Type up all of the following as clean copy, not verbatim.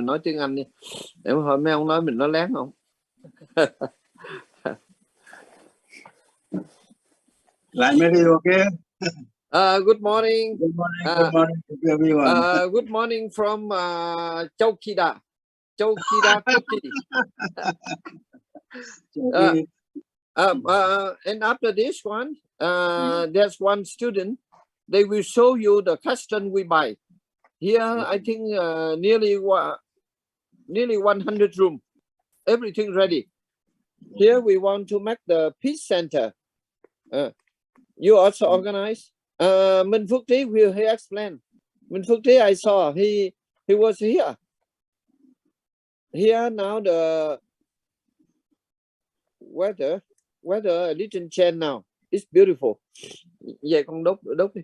mình nói tiếng Anh đi. Để hồi mấy ông nói mình nói lén không? Lại maybe okay. Good morning. Good morning. Good morning to everyone. Good morning from Chowkida, Turkey. And after this one, there's one student. They will show you the custom we buy. Here, I think nearly 100 room. Everything ready. Here we want to make the peace center. You also organize. Minh Phước Trí will he explain. Minh Phước Trí, I saw he was here. Here now the weather a little change now. It's beautiful. Vậy con đốt đi.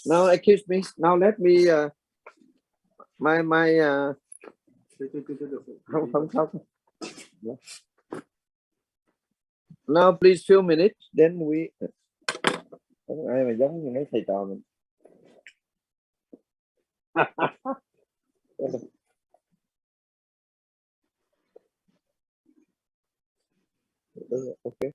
Now excuse me. Now let me my không. Now please few minutes, then we. Không ai mà giống như mấy thầy trò mình. Okay.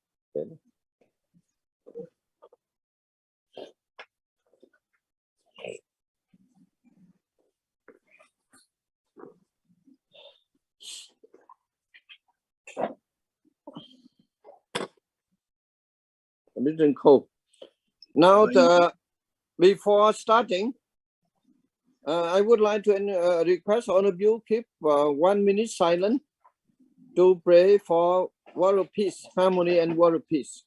A little cold. Now, before starting, I would like to request all of you keep 1 minute silent to pray for world peace, harmony, and world peace.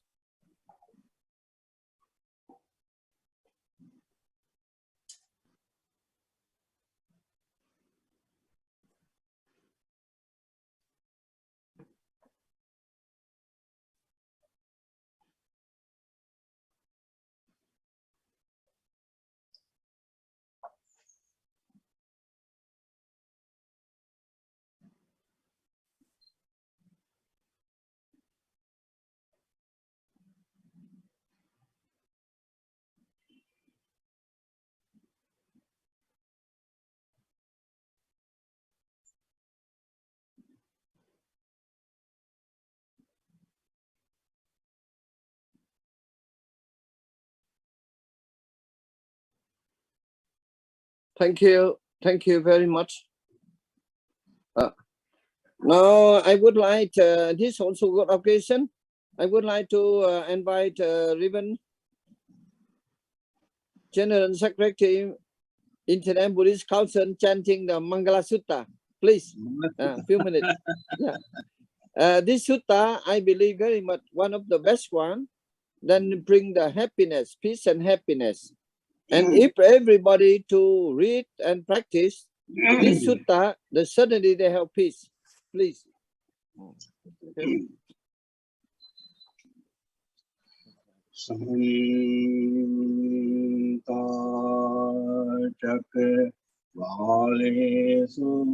Thank you very much. Now I would like this also good occasion. I would like to invite Ribbon General Secretary International Buddhist Council chanting the Mangala Sutta. Please, a few minutes. Yeah. This sutta, I believe very much one of the best one. Then bring the happiness, peace and happiness. And if everybody to read and practice this sutta, then suddenly they have peace. Please. Samanta Chakravalesu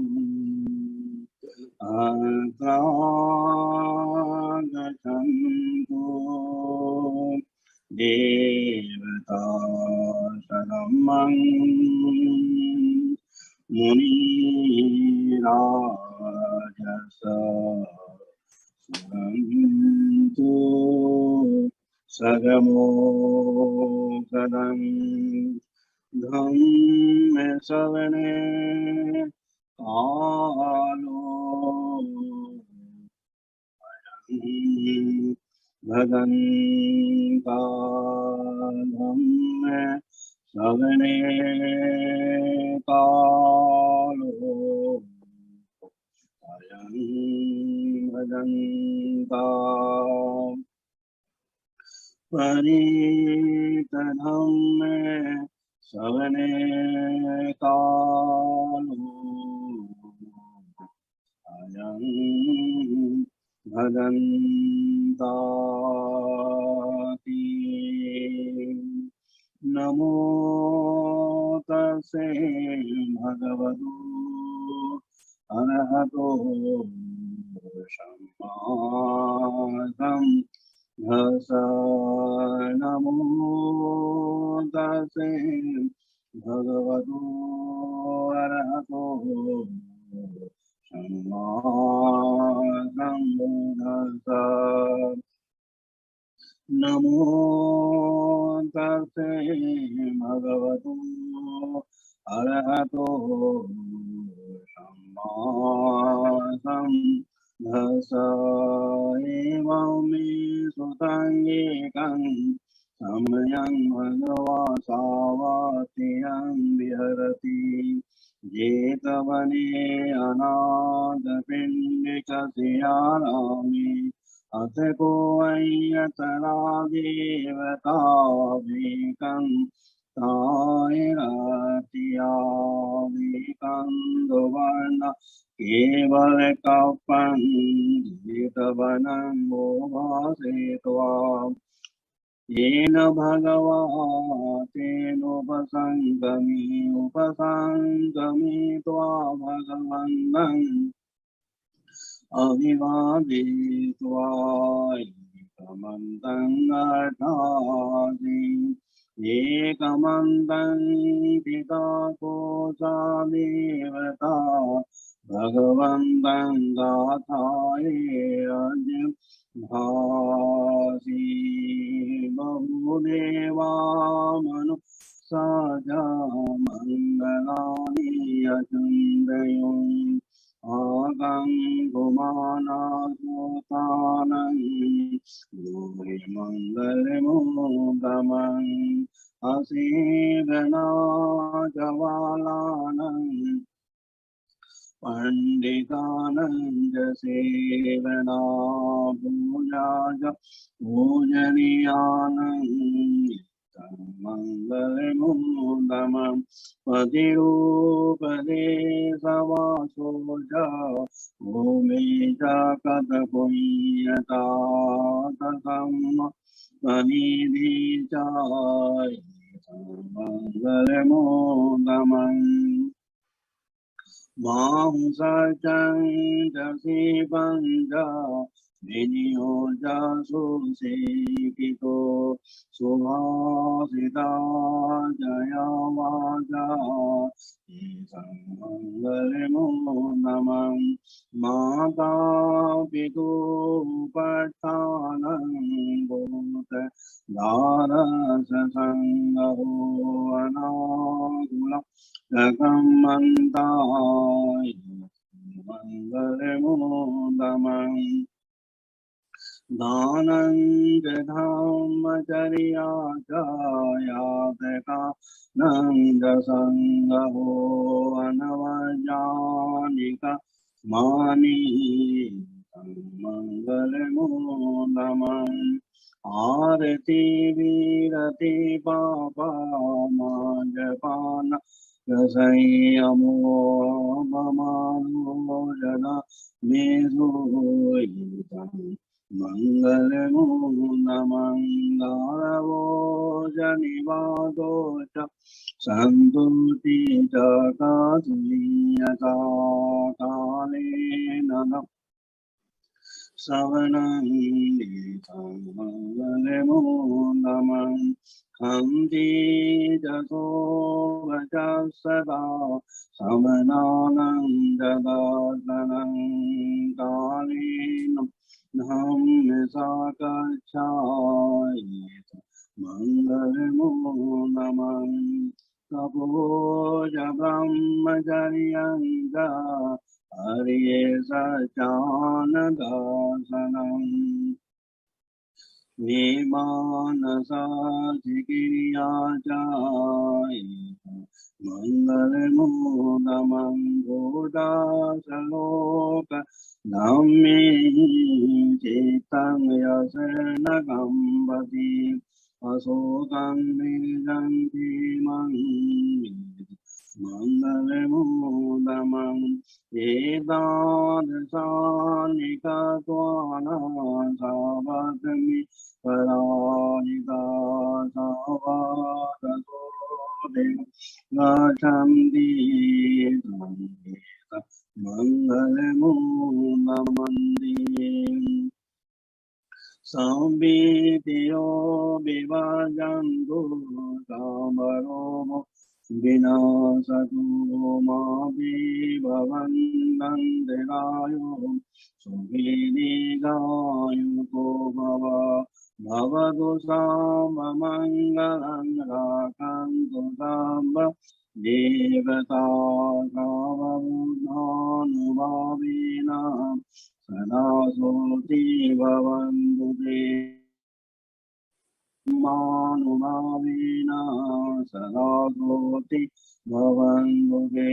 Atagatantu Devata Saramang Muni Rajasa Sarantu Sagamo Kadam Dhamme Savane Alo Bhaganta Dhamme Savane Alo Bhaganta Parita Dhamme Savane Kalu Ayam Bhagantati Namo Tase Bhagavatu Arahato Sammadam Dhasa Namo Tase Bhagavato Arahato Samma Sambuddhassa. Namo Tase Bhagavato Arahato Samma Sambuddhassa. Evami Sutangekam Samayang Bhagava Savatiyam Viharati Jetavane Anādapindika Siyarami Ateko Ayatara Devata Vikam Tairatiya Vikam Dovana Kevala Kapan Jitavanam Bhavasetva Yena Bhagavate Upasangami Tva Bhagavandam Avivaditva Ekamantam Arthasi Ekamantam Pita Kosa Devata Bhagavantam Dathaye Bhasi Bahudeva Manu Saja Mangalani Achandayum Agam Gumana Sutanam Guri Mangalemudamam Asidana Javalanam Panditananda Sevana Pujaja Pujaniyanam Mangalemudamam Padirupade Savasoja Bhumija Katapunyata Tatamma Panidijai Mangalemudamam Mahusajang Jasibanja Vinyoja Susikito Suhasita Jayavaja Isamangalemunamam Mata Pitu Pattanam Bhute Dharasa Sangaho Anagula Jagamantai Mangalemudamam Dhanam Jadhamacharya Jayateka Nanga Sangaho Anavajanika Mani Mangalemudamam Arati Virati Papa Majapana Yasayamo Mamano Jana Mezuitam Mangalemudamam Daravo Janivadocha Santuti Chakatuliyata Kalenana Savanam Nitam Mangalemudamam Kanti Jaso Vajasada Samananam Jadadanam Kalinam Dhammesakachayita Mangalemudamam Kapoja Brahmacharyanga Arye Sachanadasanam Nimanasa Chikiriyachayita Mangalemudamam Buddha Saloka Nammi Chitang Yasena Gambati Asokam Nijanti Mangalemudamam Edadasanika Twana Savatami Paranita Savatasode Gachanti Sangita Mangalemudamam Sambitiyo vivajantu samaromo vinasatu mavi bhavandandirayo suvidigayo bhava bhavatu samamangalam rakantu samba devata kavamunanubhavinam Sadasoti bhavantu te manubhavina sadasoti bhavantu te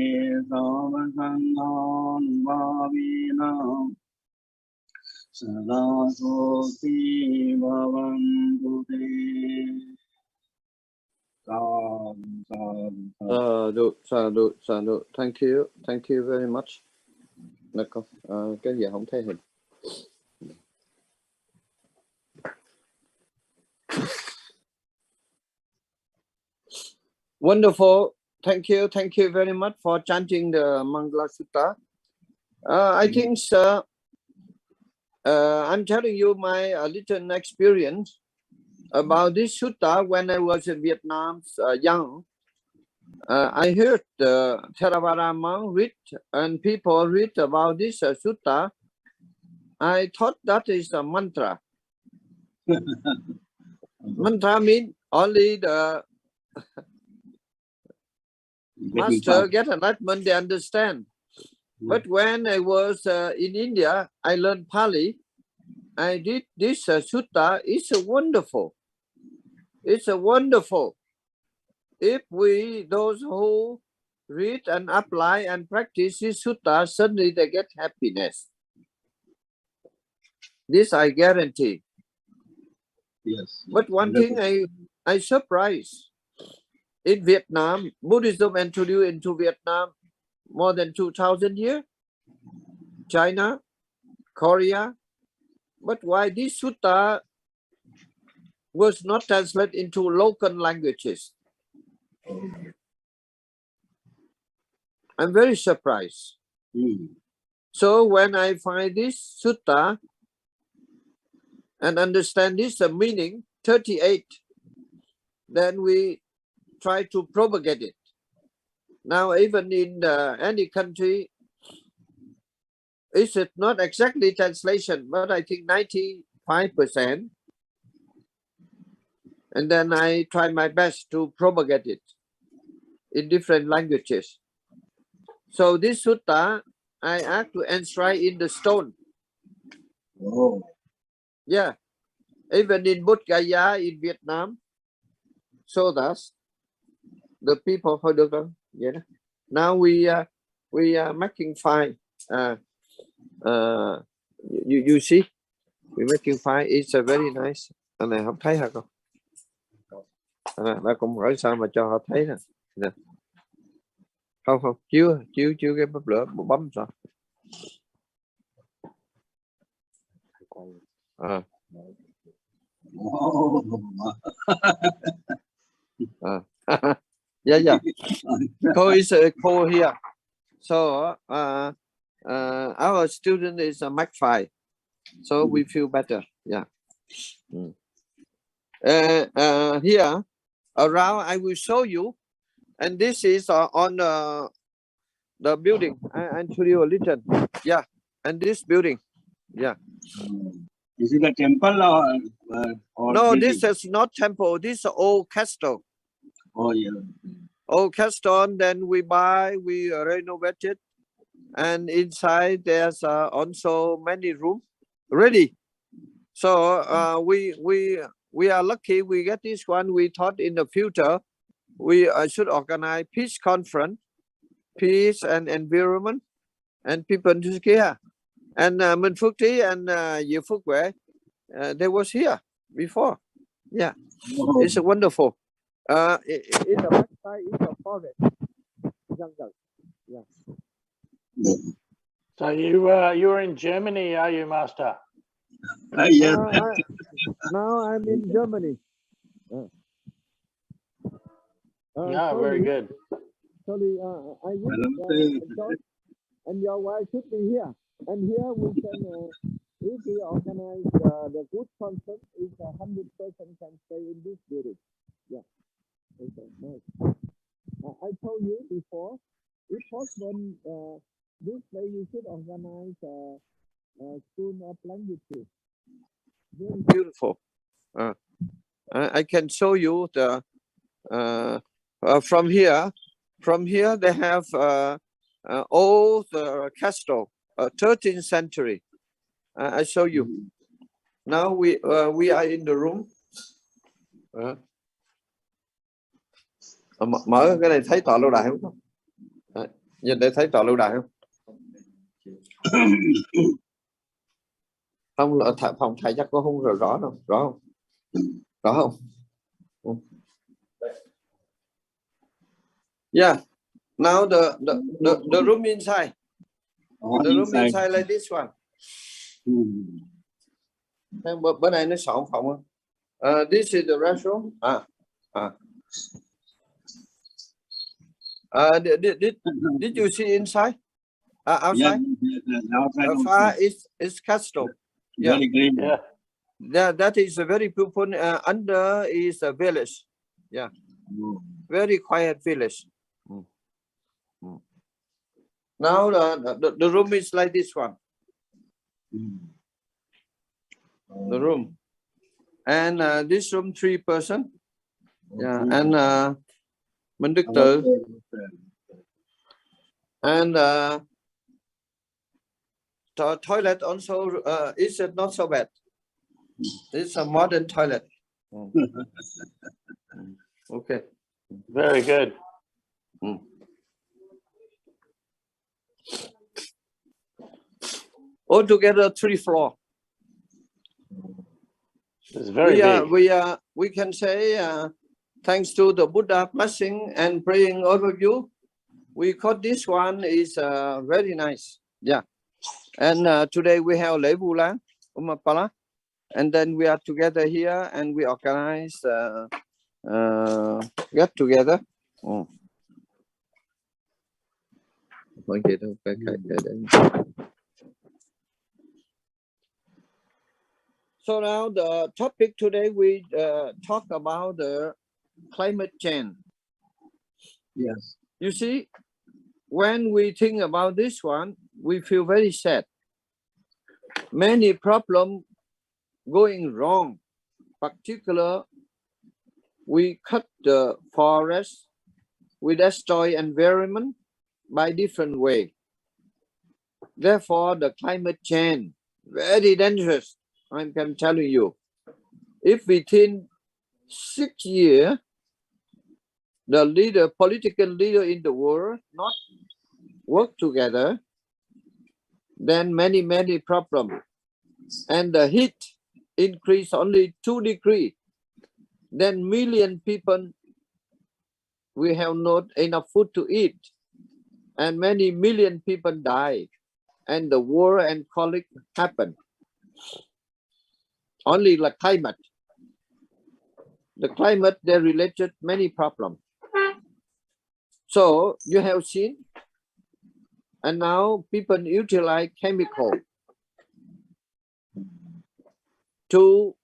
savasanganubhavina sadasoti bhavantu te Sadhu. Thank you very much. Cái gì không thấy hình. Wonderful. Thank you very much for chanting the Mangala Sutta. I think, sir, I'm telling you my little experience about this sutta. When I was in Vietnam young, I heard Theravada monk read and people read about this sutta. I thought that is a mantra. Mantra means only the master get enlightenment, they understand. But when I was in India, I learned Pali. I did this sutta. It's wonderful. It's wonderful. If those who read and apply and practice this sutta, suddenly they get happiness. This I guarantee. Yes. But one thing I surprised. In Vietnam, Buddhism introduced into Vietnam more than 2,000 years. China, Korea. But why this sutta was not translated into local languages? I'm very surprised. So when I find this sutta and understand this meaning, 38, then we try to propagate it. Now, even in any country, it's not exactly translation, but I think 95%. And then I try my best to propagate it in different languages. So this sutta, I have to enshrine in the stone. Oh. Yeah, even in Bodh Gaya in Vietnam. So that's the people for the yeah. Now we are making fine. You see, we're making fine. It's a very nice. Anh này không thấy hả con? Đã cũng hỏi sao mà cho họ thấy nè. Không chiếu cái bắp lửa bấm sao? Yeah. So it's cold here. So our student is a magpie, so we feel better. Yeah. Here around, I will show you, and this is on the building. I show you a little. Yeah, and this building. Yeah. Is it a temple or no? building? This is not temple. This is old castle. Oh yeah. Old castle. Then we renovate it, and inside there's also many rooms ready. So we are lucky we get this one. We thought in the future we should organize peace conference, peace and environment, and people to care. And Minh Phước Trí and Dieu Phước Huệ, they was here before. Yeah, it's wonderful. It's a backside, it's a forest, jungle. Yeah. So you're in Germany, are you, Master? Yes. Now I'm in Germany. No, very good. Sorry, I wish and your wife should be here. And here we if we organize the good concept, is 100% can stay in this building. Yeah. Okay. Nice. I told you before, if possible, this way you should organize school of language too. Very beautiful. I can show you the from here. From here, they have old castle, 13th century. I show you. Now we are in the room. Mở cái này thấy tọa lâu đài không? Nhìn để thấy tọa lâu đài không? Không, phòng thầy chắc có không rõ đâu, rõ không? Rõ không? Yeah. Now the room inside. The room inside like this one. Bữa nay nó soạn phòng không? This is the restroom. Did you see inside? Outside? Far is castle. Yeah. Yeah. That is a very beautiful. Under is a village. Yeah. Very quiet village. Now the room is like this one. The room. And this room 3 person. Yeah. And Minh Đức Tự. And the toilet also is not so bad. It's a modern toilet. Okay. Very good. Altogether 3 floors. It's very big. We can say thanks to the Buddha blessing and praying over you, we caught this one is very nice. Yeah. And today we have Lễ Vu Lan, Umapala, and then we are together here and we organize get together. So now the topic today we talk about the climate change. Yes. You see, when we think about this one, we feel very sad. Many problems going wrong. Particular, we cut the forest, we destroy environment by different way. Therefore, the climate change very dangerous. I'm telling you. If within 6 years, the political leader in the world not work together, then many problems. And the heat increase only 2 degrees. Then million people we have not enough food to eat. And many million people die. And the war and conflict happen. Only like climate. The climate, they related many problems. So you have seen, and now people utilize chemical to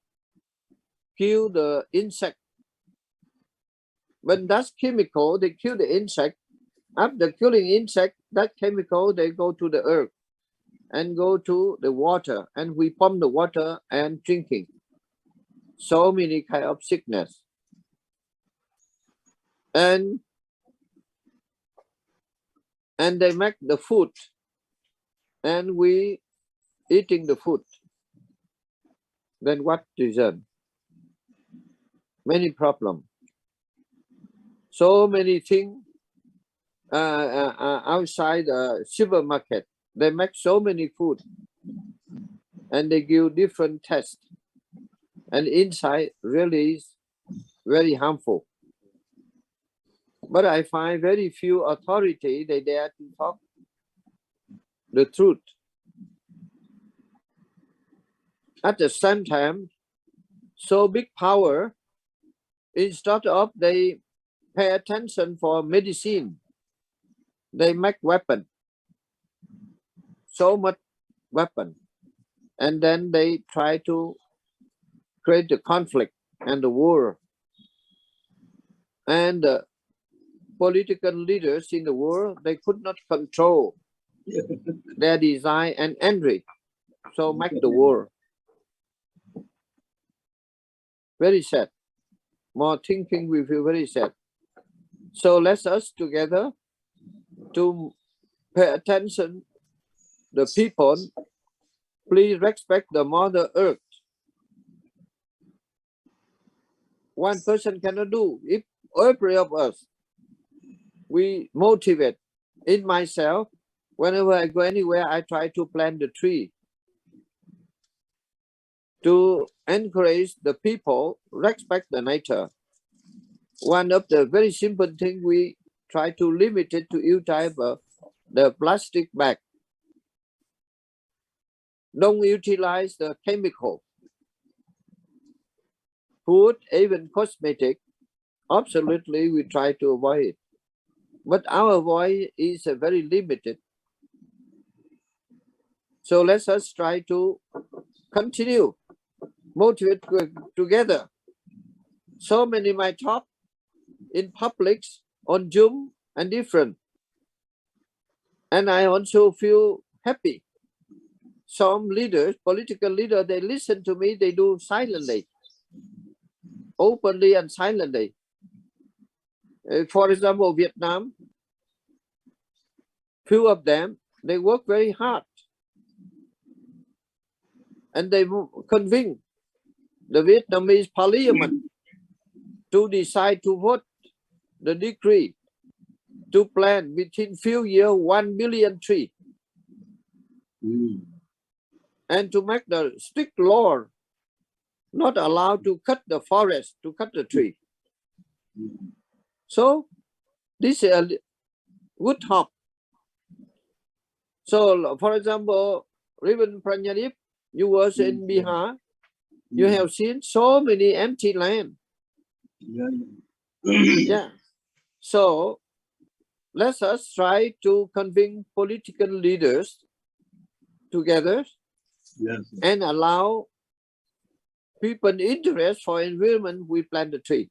kill the insect. When that's chemical, they kill the insect. After killing insect, that chemical, they go to the earth and go to the water, and we pump the water and drinking. So many kind of sickness. And they make the food, and we eating the food. Then what result? Many problems. So many things outside the supermarket. They make so many food, and they give different tests. And inside really is very harmful. But I find very few authority, they dare to talk the truth. At the same time, so big power, instead of they pay attention for medicine, they make weapon. So much weapon. and then they try to create the conflict and the war. And political leaders in the world, they could not control their desire and envy, so make the war. Very sad. More thinking, we feel very sad. So let us together to pay attention. The people, please respect the Mother Earth. One person cannot do. If every of us, we motivate. In myself, whenever I go anywhere, I try to plant the tree to encourage the people, respect the nature. One of the very simple things we try to limit it to use type of the plastic bag. Don't utilize the chemical. Food, even cosmetic, absolutely we try to avoid it. But our avoid is very limited. So let us try to continue, motivate together. So many might talk in public, on Zoom and different. And I also feel happy. Some leaders, political leaders, they listen to me, they do silently, openly and silently. For example, Vietnam, few of them, they work very hard. And they convince the Vietnamese parliament to decide to vote the decree to plant within few years 1 billion trees. And to make the strict law not allowed to cut the forest, to cut the tree. So this is a good hope. So for example, Reverend Pranyadip, you was in Bihar, you have seen so many empty land. Yeah. So let us try to convince political leaders together and allow people interest for environment, we plant the tree.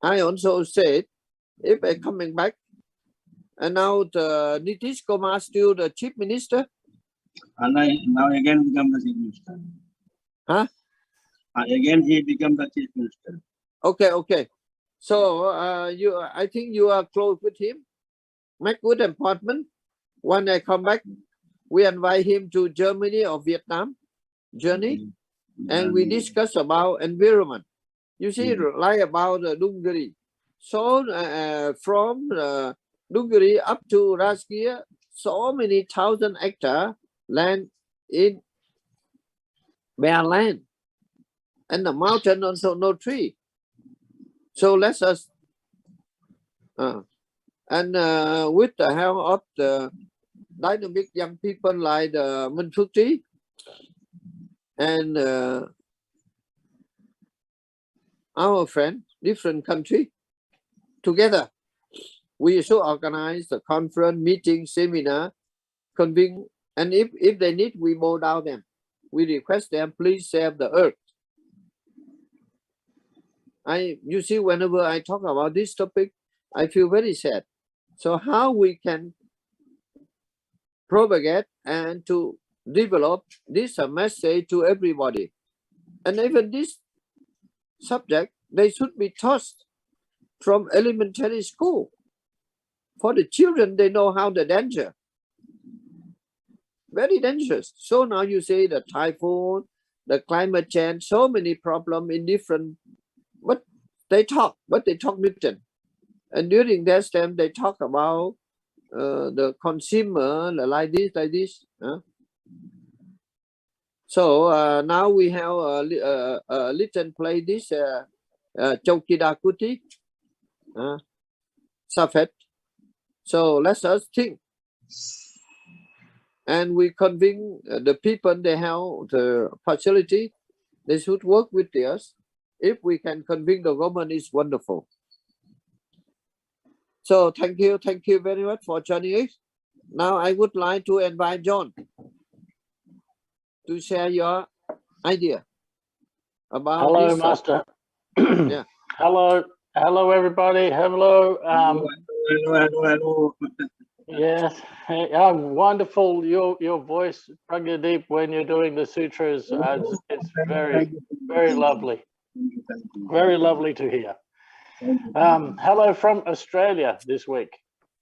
I also said, if I coming back, and now the Nitish Kumar still the chief minister. And now again become the chief minister. Huh? Again he become the chief minister. Okay, okay. So I think you are close with him. Make good appointment. When I come back, we invite him to Germany or Vietnam journey, and we discuss about environment. You see, like about Dungari. So from Dungari up to Raskia, so many 1,000 hectare land in bare land, and the mountain also no tree. So let us, with the help of the dynamic young people like the Minh Phước Trí and our friend, different country, together, we should organize the conference, meeting, seminar, convene, and if they need, we bow down them. We request them, please save the earth. You see, whenever I talk about this topic, I feel very sad. So how we can propagate and to develop this message to everybody. And even this subject, they should be taught from elementary school. For the children, they know how the danger. Very dangerous. So now you see the typhoon, the climate change, so many problems in different, but they talk written. And during that time, they talk about the consumer like this. So now we have a little play this Chowkida Kuti, Safet. So let us think. And we convince the people, they have the facility, they should work with us. If we can convince the government, is wonderful. So thank you very much for joining us. Now I would like to invite John to share your idea about hello, this. Master. Yeah. Hello, everybody. Hello. Hello. Yes, hey, wonderful. Your voice, Pragyadeep, when you're doing the sutras, it's very lovely. Very lovely to hear. Hello from Australia this week.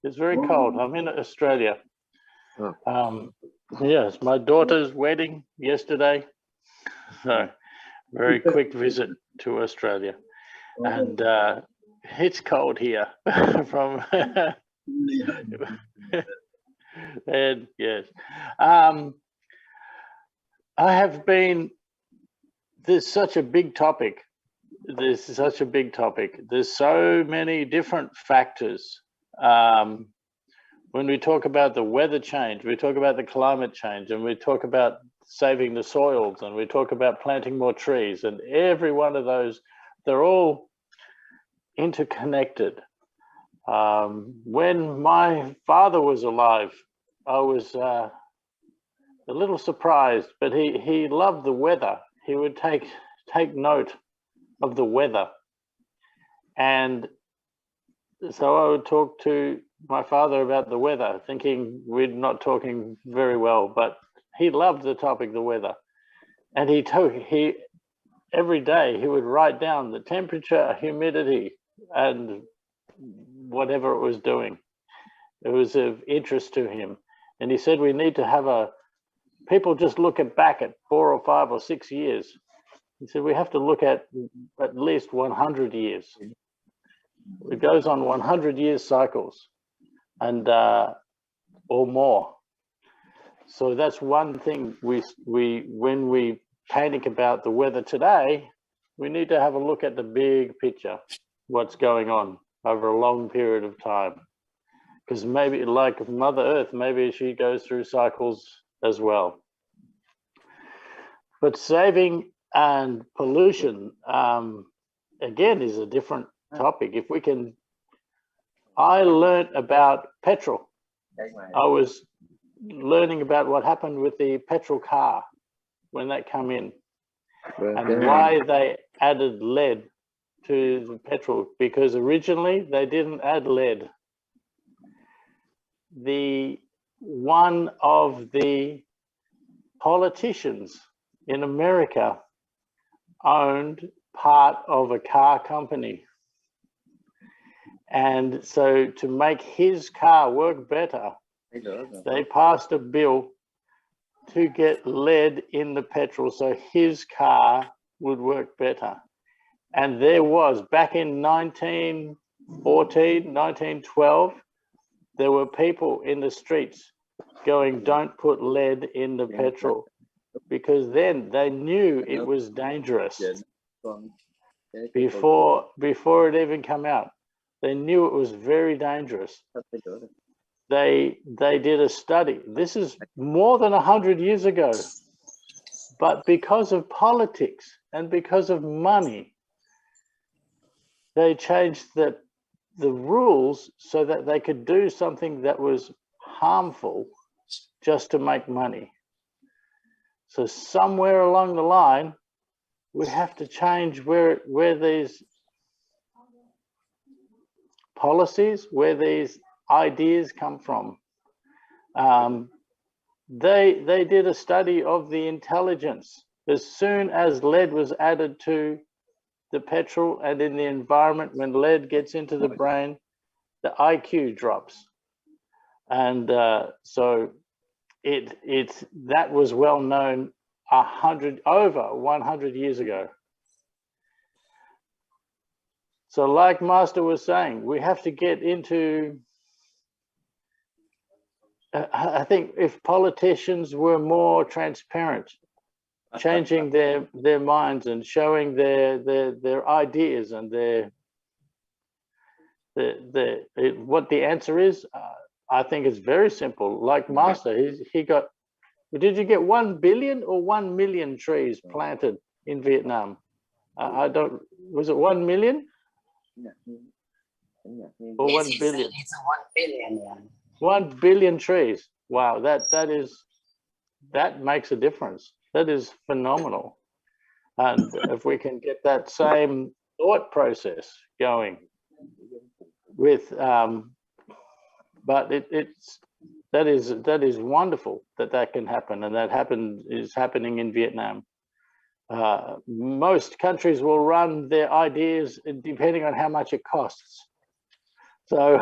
It's very cold. I'm in Australia. Yes, my daughter's wedding yesterday. So very quick visit to Australia. And it's cold here from and yes. I have been, there's such a big topic. There's so many different factors. When we talk about the weather change, we talk about the climate change, and we talk about saving the soils, and we talk about planting more trees, and every one of those, they're all interconnected. When my father was alive, I was a little surprised, but he loved the weather. He would take note of the weather. And so I would talk to my father about the weather, thinking we're not talking very well, but he loved the topic, the weather. And every day he would write down the temperature, humidity, and whatever it was doing. It was of interest to him. And he said we need to have people just look back at 4 or 5 or 6 years. He said we have to look at least 100 years. It goes on 100 years cycles, and or more. So that's one thing when we panic about the weather today, we need to have a look at the big picture, what's going on over a long period of time. Because maybe like Mother Earth, maybe she goes through cycles as well. But saving and pollution, again, is a different topic. If we can, I learned about petrol. I was learning about what happened with the petrol car when that came in, and why they added lead to the petrol, because originally they didn't add lead. One of the politicians in America owned part of a car company. And so to make his car work better, they passed a bill to get lead in the petrol so his car would work better. And there was, back in 1914, 1912, there were people in the streets going, don't put lead in the petrol, because then they knew it was dangerous. Before it even came out, they knew it was very dangerous. They did a study. This is more than 100 years ago. But because of politics and because of money, they changed the rules so that they could do something that was harmful just to make money. So somewhere along the line, we have to change where these policies, where these ideas come from. They did a study of the intelligence. As soon as lead was added to the petrol and in the environment, when lead gets into the brain, the IQ drops. And so that was well known over 100 years ago. So like Master was saying, we have to get into, I think if politicians were more transparent, changing their minds and showing their ideas and what the answer is, I think it's very simple. Like Master, he got, did you get 1 billion or 1 million trees planted in Vietnam? Was it 1 million? Or 1 billion? It's 1 billion. Yeah. 1 billion trees. Wow, that makes a difference. That is phenomenal. And if we can get that same thought process going with, but that is wonderful that can happen, and that is happening in Vietnam. Most countries will run their ideas depending on how much it costs. So,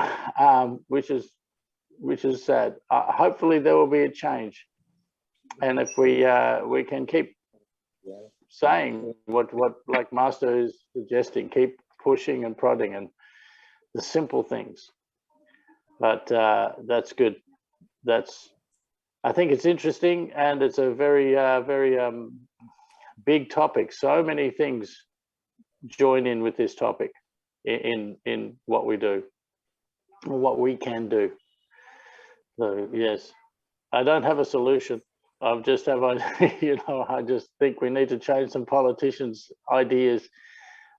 which is sad. Hopefully there will be a change, and if we can keep saying what like Master is suggesting, keep pushing and prodding and the simple things. But that's good. I think it's interesting, and it's a very big topic. So many things join in with this topic in what we do, what we can do. So yes, I don't have a solution. I just have, I just think we need to change some politicians' ideas,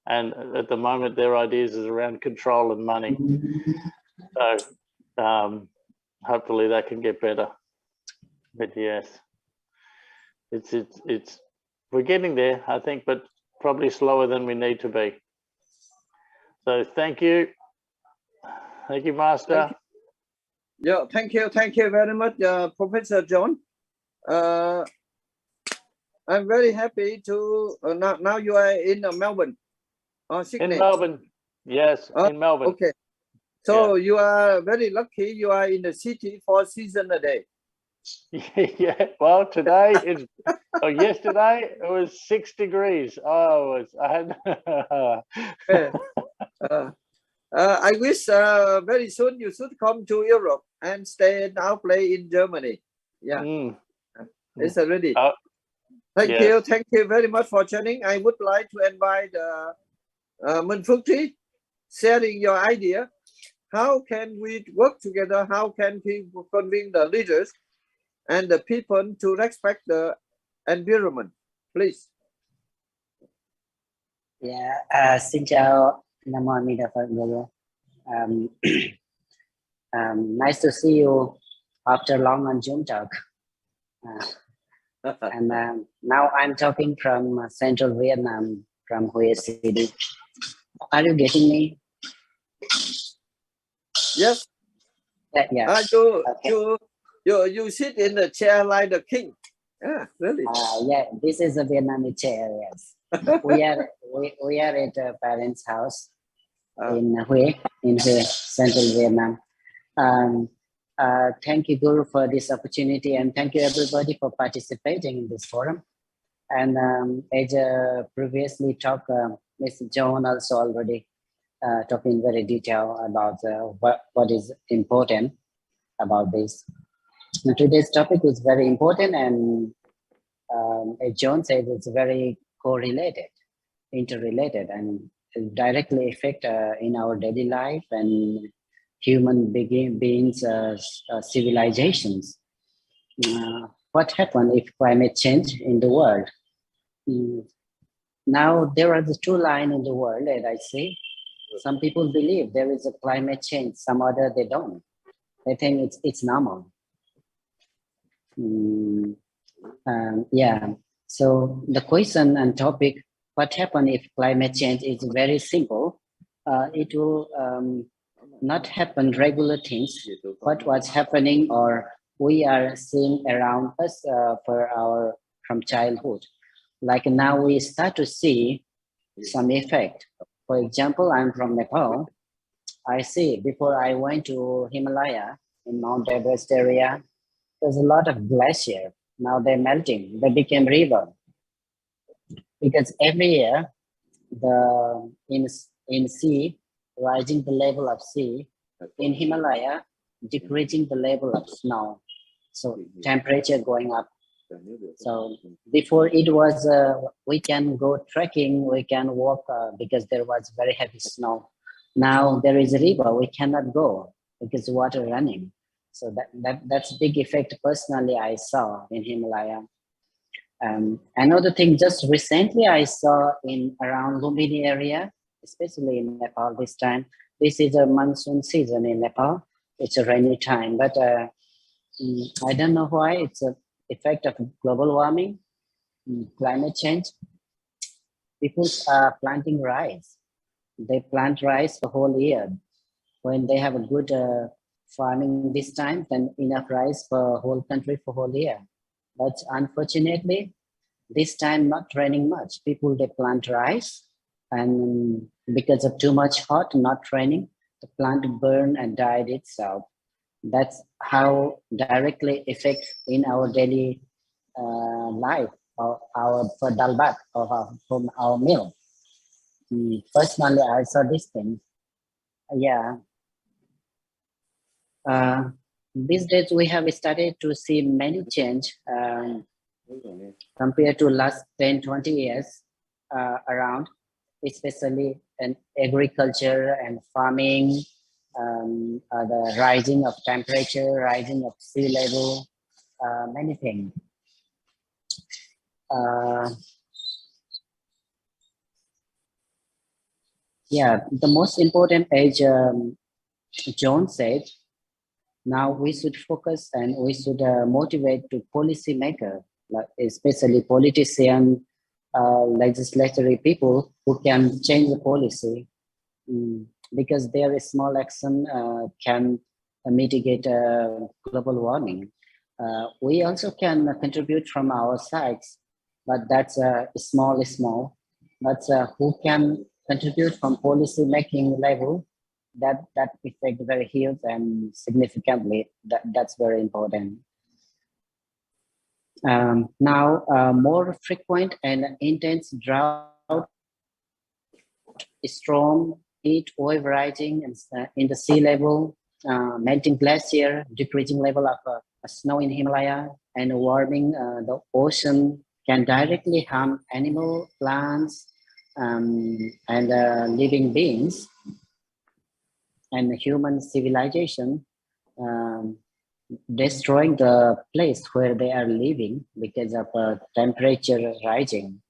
and at the moment their ideas is around control and money. So hopefully that can get better. But yes, it's we're getting there, I think, but probably slower than we need to be. So thank you, Master. Thank you very much, Professor John. I'm very happy to now you are in Melbourne or Sydney. In Melbourne, yes, in Melbourne. Okay, so you are very lucky. You are in the city 4 seasons a day. Yeah, well, today is, yesterday it was 6 degrees. I had. I wish very soon you should come to Europe and stay now play in Germany. Yeah, it's ready. Thank you very much for joining. I would like to invite Munfukti sharing your idea. How can we work together? How can we convince the leaders and the people to respect the environment, please? Yeah, xin chào, Nam Mô A Di Đà Phật. Nice to see you after long on Zoom talk. And now I'm talking from central Vietnam, from Huyen City. Are you getting me? Yes. Yeah. You sit in the chair like the king. Yeah, really. Yeah, this is a Vietnamese chair. Yes. we are at a parents' house in Huyen, central Vietnam. Thank you, Guru, for this opportunity, and thank you everybody for participating in this forum. And as previously talked, Mr. John also already talked in very detail about what is important about this. And today's topic is very important, and as John said, it's very correlated, interrelated, and directly affect in our daily life and human beings, civilizations. What happened if climate change in the world? Now there are the two lines in the world, as I say. Some people believe there is a climate change, some other they don't. They think it's normal. Yeah. So the question and topic, what happened if climate change, is very simple. It will not happen regular things. What was happening or we are seeing around us from childhood. Like now we start to see some effect. For example, I'm from Nepal. I see before I went to Himalaya in Mount Everest area, there's a lot of glacier. Now they're melting. They became river. Because every year, in sea, rising the level of sea, in Himalaya, decreasing the level of snow. So temperature going up. So before it was, we can go trekking, we can walk because there was very heavy snow. Now there is a river, we cannot go because water running. So that's big effect personally I saw in Himalaya. Another thing, just recently I saw in around Lumbini area, especially in Nepal this time. This is a monsoon season in Nepal. It's a rainy time, but I don't know why. It's an effect of global warming. climate change, people are planting rice. They plant rice the whole year. When they have a good farming this time, then enough rice for whole country for whole year. But unfortunately, this time not raining much. People, they plant rice, and because of too much hot, not raining, the plant burned and died itself. That's how directly affects in our daily life, or our for dalbat, from our meal. Personally, I saw this thing. Yeah. These days we have started to see many change compared to last 10, 20 years around, especially in agriculture and farming, the rising of temperature, rising of sea level, many things. Yeah, the most important, as John said, now we should focus and we should motivate to policymaker, like especially politicians, legislatory people who can change the policy, because their small action can mitigate global warming. We also can contribute from our sides, but that's small. But who can contribute from policy making level? That affect very huge and significantly. That's very important. Now, more frequent and intense drought, storm, heat wave rising in the sea level, melting glacier, decreasing level of snow in Himalaya, and warming the ocean can directly harm animal, plants, and living beings. And human civilization, destroying the place where they are living because of temperature rising.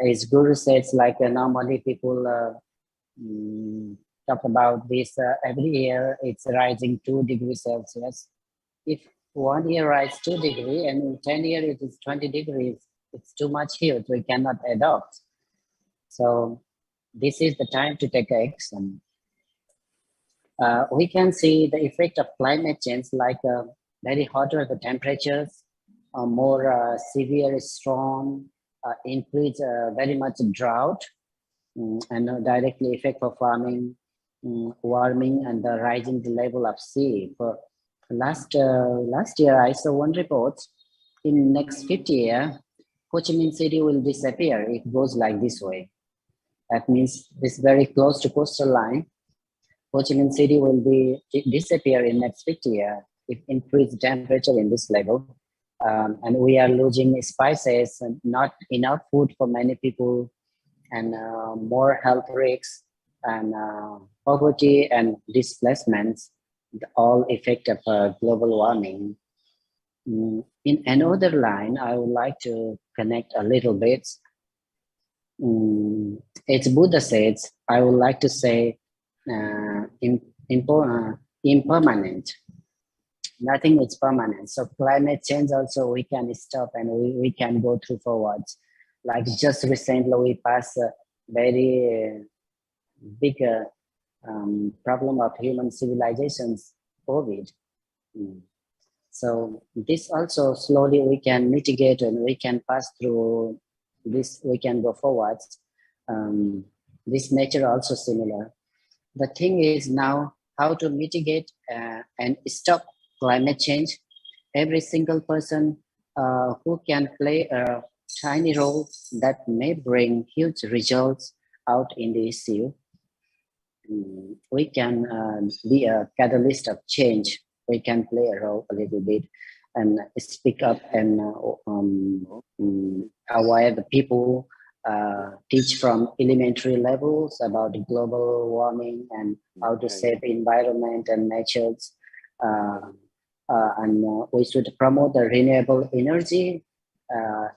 As Guru says, like normally people talk about this every year, it's rising 2 degrees Celsius. If 1 year rise 2 degrees and in 10 years it is 20 degrees, it's too much huge, we cannot adopt. So this is the time to take action. We can see the effect of climate change, like very hotter the temperatures, more severe storm, increase very much drought, and directly affect for farming, warming, and the rising the level of sea. For last year, I saw one report. In next 50 years, Ho Chi Minh City will disappear. It goes like this way. That means it's very close to coastal line. Ho Chi Minh City will disappear in next 50 years if increased temperature in this level. And we are losing spices and not enough food for many people, and more health risks and poverty and displacements, all effect of global warming. In another line, I would like to connect a little bit. As Buddha says, I would like to say impermanent. Nothing is permanent. So climate change also we can stop and we can go through forwards. Like just recently we passed a very big problem of human civilizations, COVID. So this also slowly we can mitigate and we can pass through this, we can go forwards. This nature also similar. The thing is now how to mitigate and stop climate change. Every single person who can play a tiny role that may bring huge results out in the issue. We can be a catalyst of change. We can play a role a little bit and speak up and aware the people, teach from elementary levels about global warming and how to save environment and natures. And we should promote the renewable energy,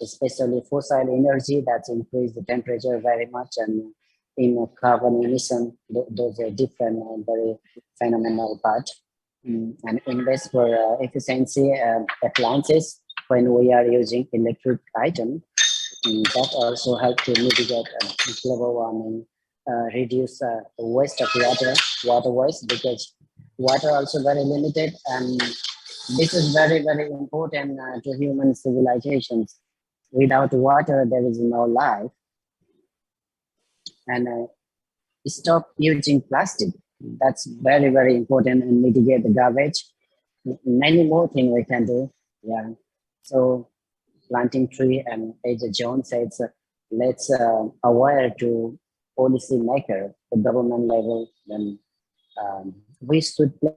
especially fossil energy that's increased the temperature very much, and in carbon emission, those are different and very phenomenal part. And invest for efficiency appliances when we are using electric items. that also help to mitigate global warming, reduce the waste of water waste, because water also very limited, and this is very, very important to human civilizations. Without water, there is no life. And stop using plastic. That's very, very important, and mitigate the garbage. Many more things we can do. Yeah. So planting tree, and as John says, let's aware to policy maker, the government level, then we should play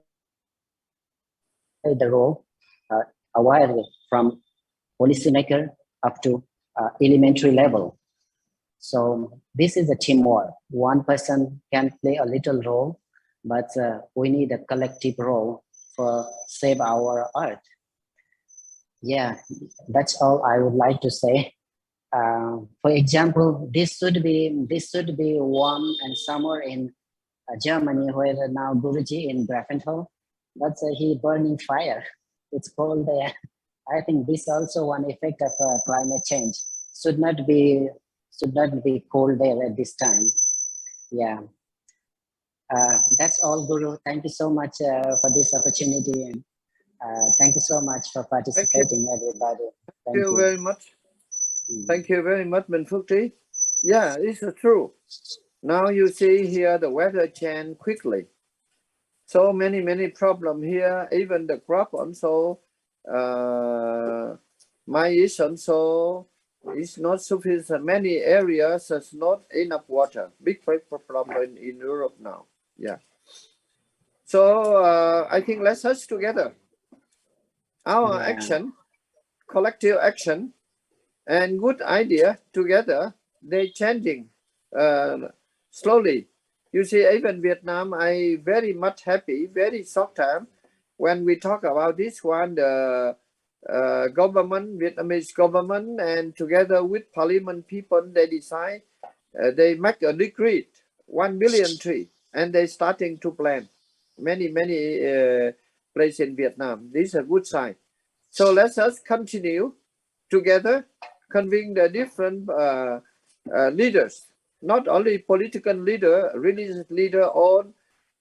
the role aware from policymaker up to elementary level. So this is a teamwork. One person can play a little role, but we need a collective role for save our earth. Yeah, that's all I would like to say. For example, this should be warm and summer in Germany, where now Guruji in Grafenthal, but he burning fire. It's cold there. I think this also one effect of climate change. Should not be cold there at this time. Yeah. That's all, Guru. Thank you so much for this opportunity, and thank you so much for participating, everybody. Thank you very much. Thank you very much, Minfukti. Yeah, this is true. Now you see here the weather change quickly. So many problems here. Even the crop also, maize also is not sufficient. Many areas there's not enough water. Big problem in Europe now. Yeah. So I think let's us together. Our action, collective action, and good idea together, they changing slowly. You see, even Vietnam, I very much happy, very short time when we talk about this one, the government, Vietnamese government, and together with parliament people, they decide, they make a decree, 1 billion tree, and they starting to plant many places in Vietnam. This is a good sign. So let us continue together, convene the different leaders, not only political leader, religious leader, all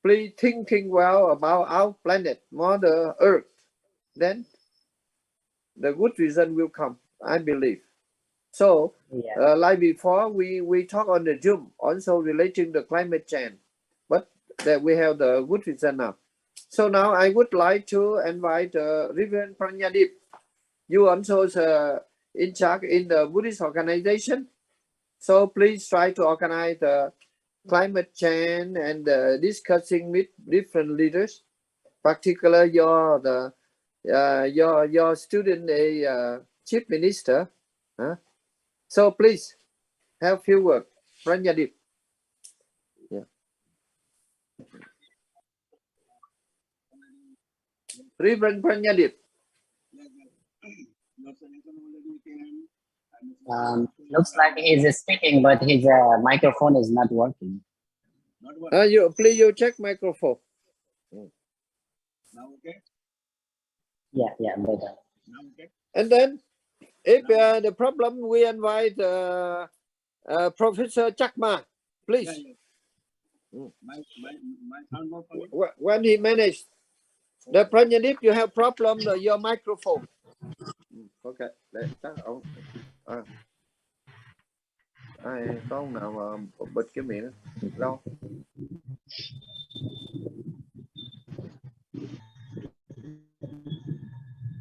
please thinking well about our planet, Mother Earth. Then the good reason will come, I believe. So, like before, we talk on the Zoom, also relating the climate change, but that we have the good reason now. So now I would like to invite Reverend Pranyadip. You also in charge in the Buddhist organization. So please try to organize the climate change and discussing with different leaders, particularly your student, a chief minister. So please have few words, Pranyadip. Yeah. Reverend Pranyadip. Looks like he's speaking, but his microphone is not working. You check microphone. Now okay? Yeah, better. Now okay? And then, if the problem, we invite Professor Chakma, please. Yeah. My sound work for me? When he managed, the Pranyadip, you have problem your microphone. Okay, để chắc ông ai có ông nào mà bịt cái miệng đâu.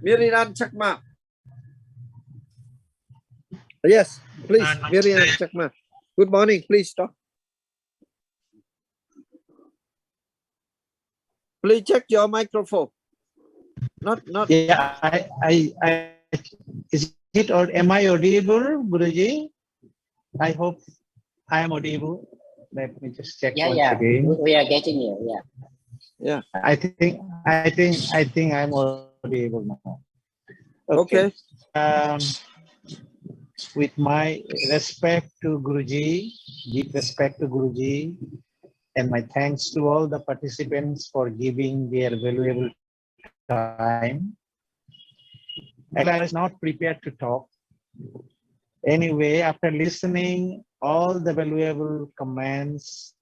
Miriam Chakma. Yes, please, Miriam Chakma. Good morning, please talk. Please check your microphone. Not. Yeah, I is it or am I audible, Guruji? I hope I am audible. Let me just check once again. We are getting you. Yeah. I think I'm audible now. Okay. With my respect to Guruji, deep respect to Guruji, and my thanks to all the participants for giving their valuable time. And I was not prepared to talk, Anyway, after listening all the valuable comments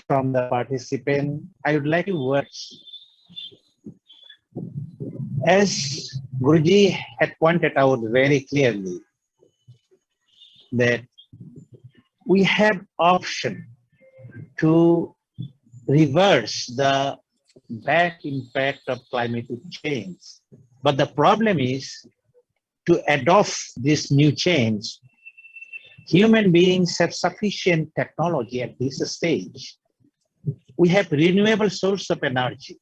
from the participant, I would like to words. As Guruji had pointed out very clearly, that we have option to reverse the bad impact of climatic change. But the problem is to adopt this new change. Human beings have sufficient technology at this stage. We have renewable source of energy.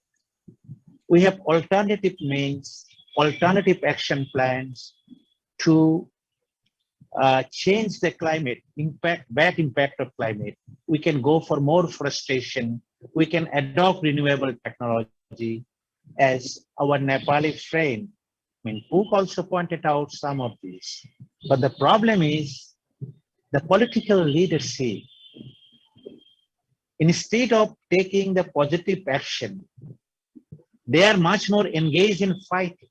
We have alternative means, alternative action plans to change the climate, bad impact of climate. We can go for more forestation. We can adopt renewable technology, as our Nepali friend, Pook also pointed out some of these. But the problem is the political leadership, instead of taking the positive action, they are much more engaged in fighting.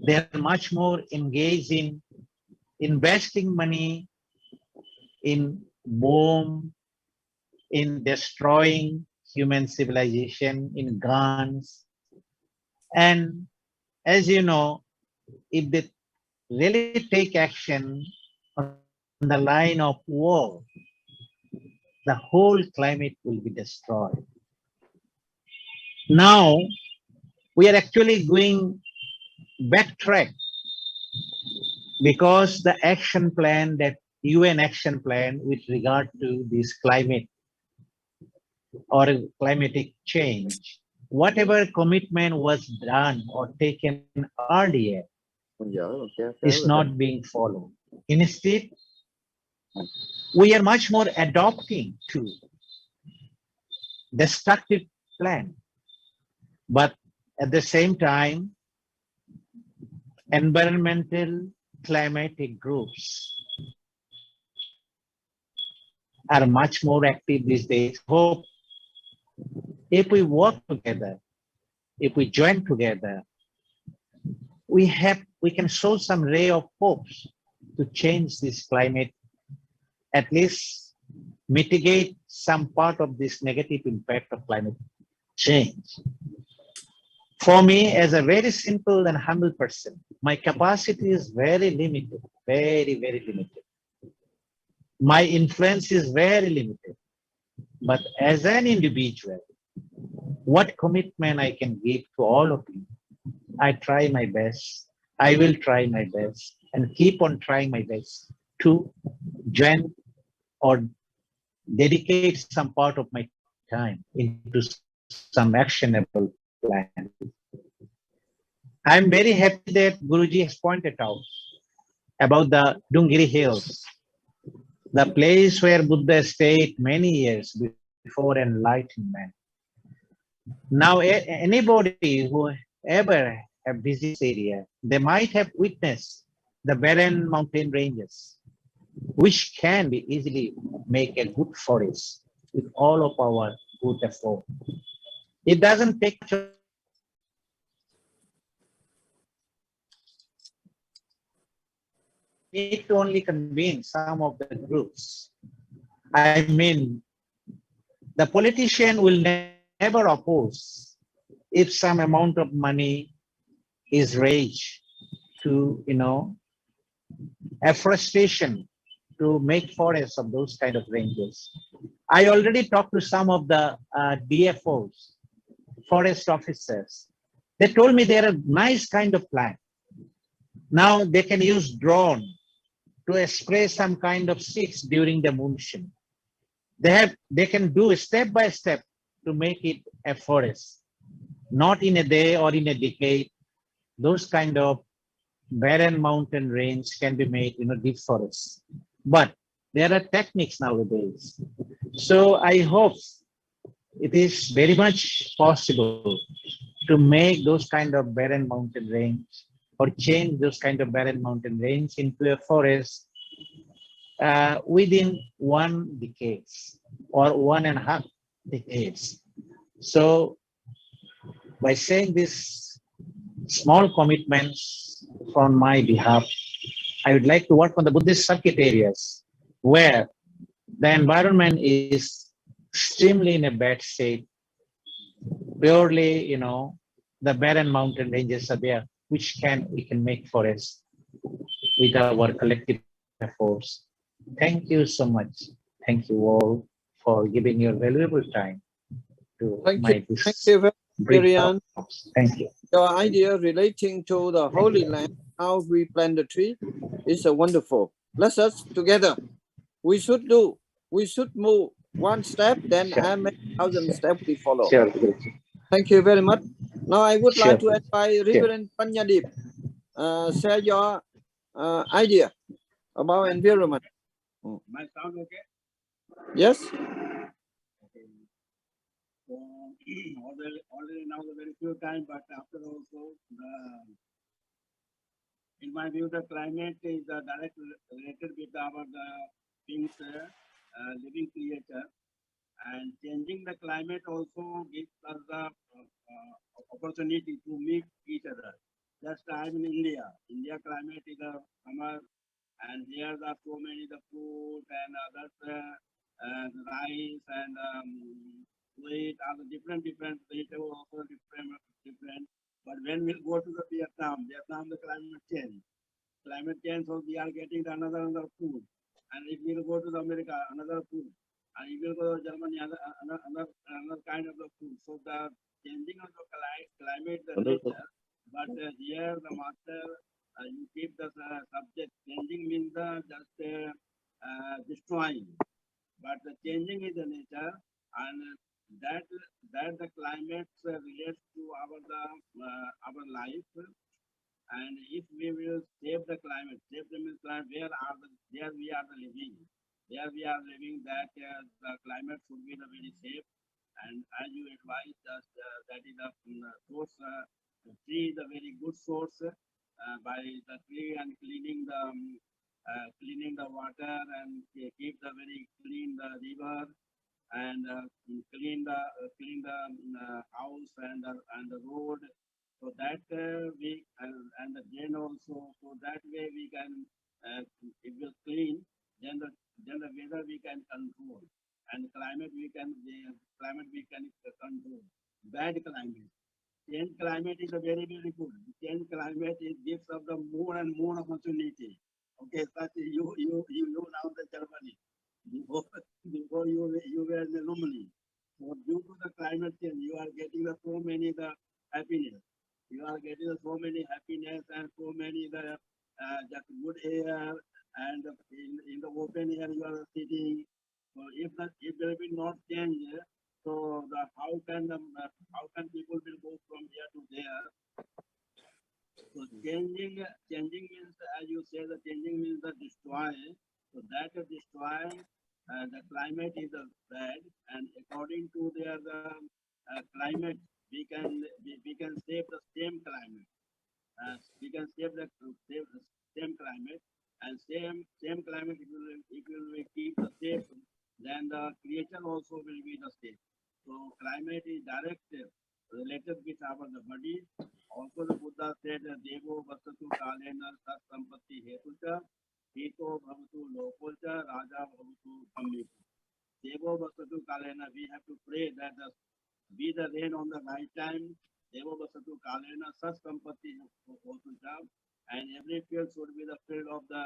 They are much more engaged in investing money in bomb, in destroying human civilization, in guns. And as you know, if they really take action on the line of war, the whole climate will be destroyed. Now, we are actually going backtrack, because the action plan, that UN action plan with regard to this climate or climatic change, whatever commitment was done or taken earlier is not being followed. Instead, we are much more adopting to destructive plan. But at the same time, environmental climatic groups are much more active these days. Hope if we work together, if we join together, we can show some ray of hopes to change this climate, at least mitigate some part of this negative impact of climate change. For me, as a very simple and humble person, my capacity is very limited, very, very limited. My influence is very limited. But as an individual, what commitment I can give to all of you, I try my best. I will try my best and keep on trying my best to join or dedicate some part of my time into some actionable plan. I'm very happy that Guruji has pointed out about the Dungiri Hills, the place where Buddha stayed many years before enlightenment. Now, anybody who ever have visited this area, they might have witnessed the barren mountain ranges, which can be easily make a good forest with all of our good effort. It doesn't take much. Need to only convince some of the groups. I mean, the politician will never oppose if some amount of money is raised to, afforestation, to make forests of those kind of ranges. I already talked to some of the DFOs, forest officers. They told me they're a nice kind of plant. Now they can use drone to spray some kind of seeds during the monsoon. They can do step by step to make it a forest, not in a day or in a decade. Those kind of barren mountain range can be made deep forests. But there are techniques nowadays. So I hope it is very much possible to make those kind of barren mountain range or change those kind of barren mountain range into a forest within 1 decade or 1.5 decades. So by saying this small commitments on my behalf, I would like to work on the Buddhist circuit areas where the environment is extremely in a bad state. Purely, the barren mountain ranges are there, which we can make forests with our collective efforts. Thank you so much. Thank you all for giving your valuable time to Thank my you. Thank you very much, brief Huyen. talks. Thank you. Your idea relating to the Holy Land, how we plant the tree, is wonderful. Let us together. We should move one step, then many thousand steps we follow. Sure. Thank you very much. Now I would like to Sure. invite Reverend Panyadip, share your idea about environment. My sound okay? Yes? Okay. So already now the very few time, but after also in my view, the climate is directly related with our things, living creature, and changing the climate also gives us the opportunity to meet each other. Just I'm in India. India climate is a summer, and here there are so many the fruit and others, rice and wheat, are the different vegetables also different. But when we go to the Vietnam the climate change. Climate change, so we are getting another food. And if we go to the America, another food. And if we go to Germany, another kind of the food. So the changing of the climate, the nature, but here the master, you keep the subject. Changing means just destroying. But the changing is the nature, and that the climate relates to our life. And if we will save the climate, where we are living, that the climate should be very safe. And as you advise us, that is the source. The tree is a very good source. By the tree and cleaning the water and keep the very clean the river and clean the house and the road. So that we and the drain also. So that way we can, if we clean, then the weather we can control, and climate we can control. Bad climate, change climate is a very good. Change climate it gives us the more and more opportunity. Okay, but you now the Germany before you were in the Romani. So due to the climate change, you are getting so many the happiness. You are getting so many happiness and so many the just good air, and in the open air you are sitting. So if there will not change, so how can people will go from here to there? So changing means, as you say, the changing means the destroy. So that destroy the climate is bad, and according to their climate, we can save the same climate. We can save the same climate, and same climate. If you will keep the same, then the creature also will be the same. So climate is direct related with our body. Also the Buddha said, Devo vasatu kalena sat sampatti hetucha, hito bhavatu lokocha, raja bhavatu kammitu. Devo vasatu kalena, we have to pray that be the rain on the right time. Devo vasatu kalena sat sampatti hetucha, and every field should be the field of the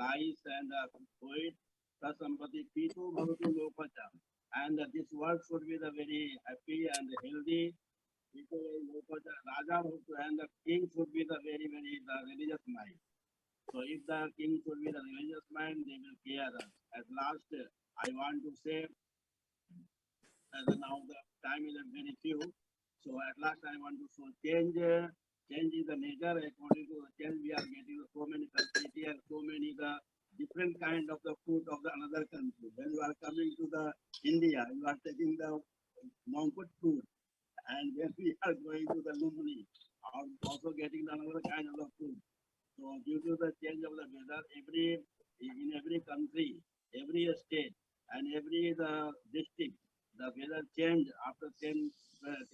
rice and wheat. Sat sampatti hito bhavatu lokocha, and this world should be the very happy and healthy. Raja and the king should be the very the religious mind. So if the king should be the religious mind, they will care us. At last, I want to say, now the time is very few. So at last, I want to change is the nature. According to the change, we are getting so many facilities and so many the different kind of the food of the another country. When you are coming to the India, you are taking the monk food. And when we are going to the Lumini, also getting another kind of food. So due to the change of the weather, in every country, every state, and every district, the weather change after 10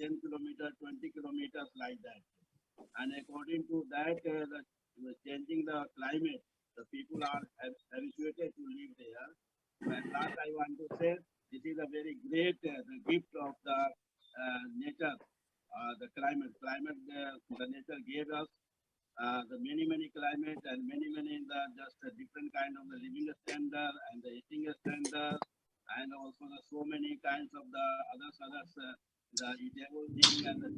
kilometers, 20 kilometers like that. And according to that, the changing the climate, the people are habituated to live there. And last I want to say, this is a very great the gift of the nature, the climate. The nature gave us the many climate and many just different kind of the living standard and the eating standard, and also the so many kinds of the others the eating and the